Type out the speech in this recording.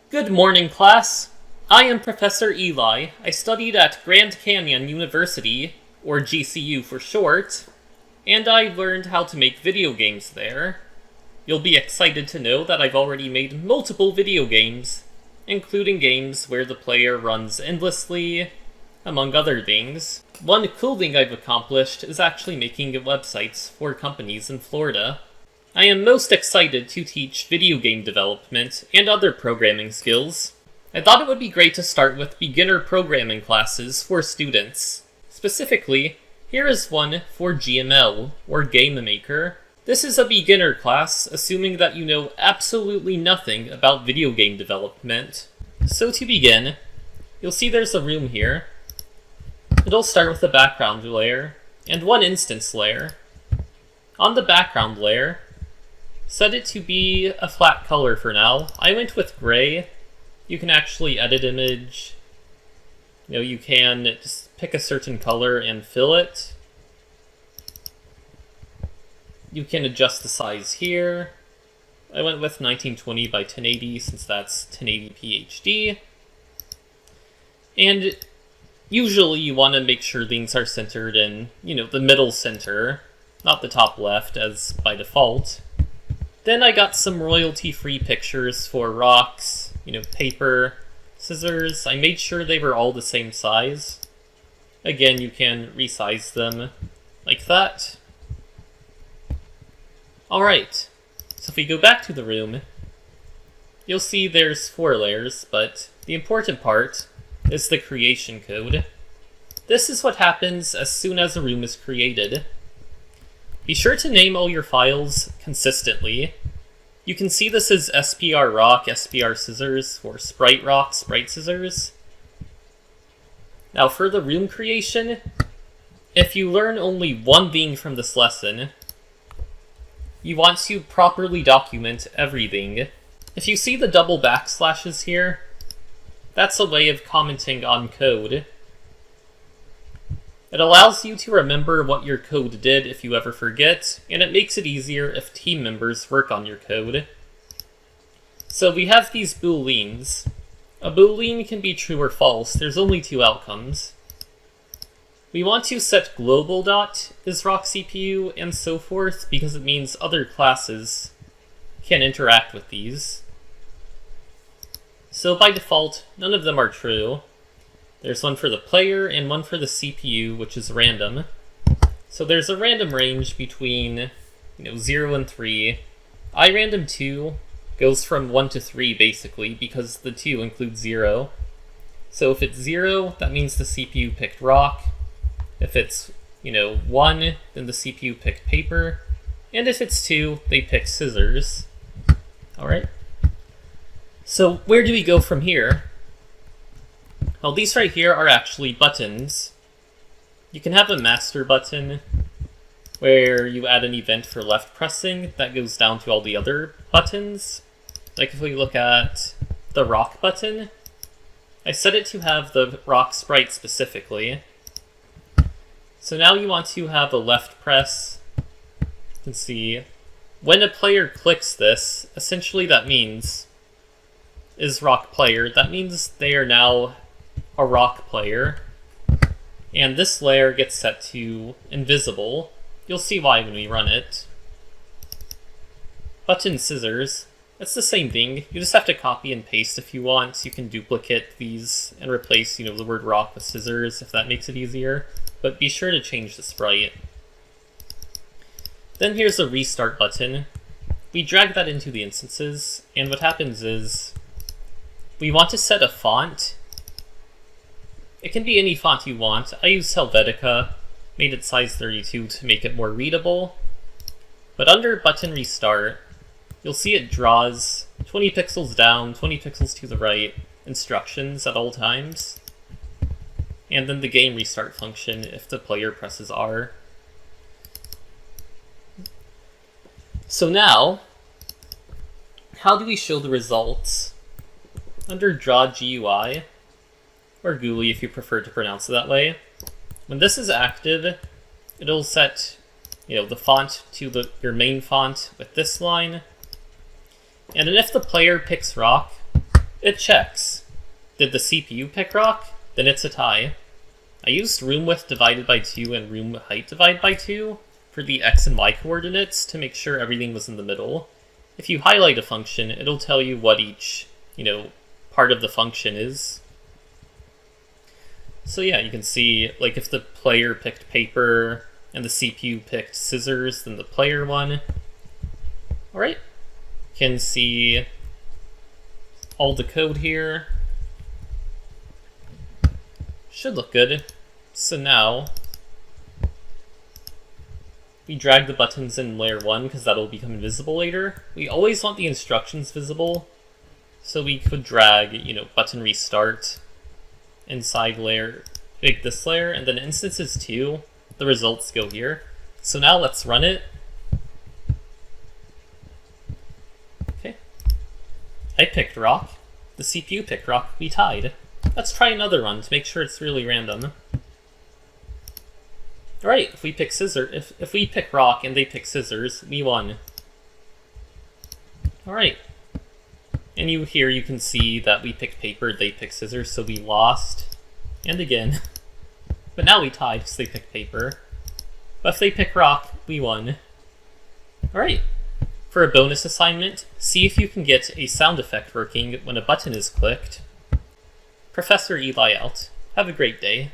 Good morning, class. I am Professor Eli. I studied at Grand Canyon University, or GCU for short, and I learned how to make video games there. You'll be excited to know that I've already made multiple video games, including games where the player runs endlessly, among other things. One cool thing I've accomplished is actually making websites for companies in Florida. I am most excited to teach video game development and other programming skills. I thought it would be great to start with beginner programming classes for students. Specifically, here is one for GML, or Game Maker. This is a beginner class, assuming that you know absolutely nothing about video game development. So to begin, you'll see there's a room here. It'll start with a background layer, and one instance layer. On the background layer, set it to be a flat color for now. I went with gray. You can actually edit image. You can just pick a certain color and fill it. You can adjust the size here. I went with 1920 by 1080 since that's 1080p HD. And usually you want to make sure things are centered in, the middle center, not the top left as by default. Then I got some royalty-free pictures for rocks, paper, scissors. I made sure they were all the same size. Again, you can resize them like that. Alright, so if we go back to the room, you'll see there's 4 layers, but the important part is the creation code. This is what happens as soon as a room is created. Be sure to name all your files consistently. You can see this as SPR rock, SPR scissors, or sprite rock, sprite scissors. Now for the room creation, if you learn only one thing from this lesson, you want to properly document everything. If you see the double backslashes here, that's a way of commenting on code. It allows you to remember what your code did if you ever forget, and it makes it easier if team members work on your code. So we have these booleans. A boolean can be true or false. There's only 2 outcomes. We want to set global dot is rock CPU and so forth because it means other classes can interact with these. So by default, none of them are true. There's one for the player and one for the CPU, which is random. So there's a random range between 0 and 3. iRandom2 goes from 1 to 3 basically, because the 2 includes 0. So if it's 0, that means the CPU picked rock. If it's 1, then the CPU picked paper. And if it's 2, they pick scissors. Alright. So where do we go from here? Well, these right here are actually buttons. You can have a master button where you add an event for left pressing that goes down to all the other buttons. Like if we look at the rock button, I set it to have the rock sprite specifically. So now you want to have a left press. You can see when a player clicks this, essentially that means is rock player. That means they are now a rock player, and this layer gets set to invisible. You'll see why when we run it. Button scissors, it's the same thing. You just have to copy and paste if you want. You can duplicate these and replace, the word rock with scissors if that makes it easier. But be sure to change the sprite. Then here's a restart button. We drag that into the instances, and what happens is we want to set a font. It can be any font you want. I use Helvetica, made it size 32 to make it more readable. But under button restart, you'll see it draws 20 pixels down, 20 pixels to the right, instructions at all times. And then the game restart function if the player presses R. So now, how do we show the results? Under Draw GUI, or GUI if you prefer to pronounce it that way, when this is active, it'll set the font to your main font with this line. And then if the player picks rock, it checks. Did the CPU pick rock? Then it's a tie. I used room width divided by 2 and room height divided by 2 for the x and y coordinates to make sure everything was in the middle. If you highlight a function, it'll tell you what each, part of the function is. So yeah, you can see, like, if the player picked paper and the CPU picked scissors, then the player won. Alright, you can see all the code here. Should look good. So now, we drag the buttons in layer 1 because that'll become invisible later. We always want the instructions visible, so we could drag, button restart inside layer, this layer, and then instances 2, the results go here. So now let's run it. Okay. I picked rock. The CPU picked rock. We tied. Let's try another run to make sure it's really random. Alright, if we pick scissors, if we pick rock and they pick scissors, we won. Alright. And you can see that we picked paper, they picked scissors, so we lost. And again. But now we tied because they picked paper. But if they pick rock, we won. Alright. For a bonus assignment, see if you can get a sound effect working when a button is clicked. Professor Eli out. Have a great day.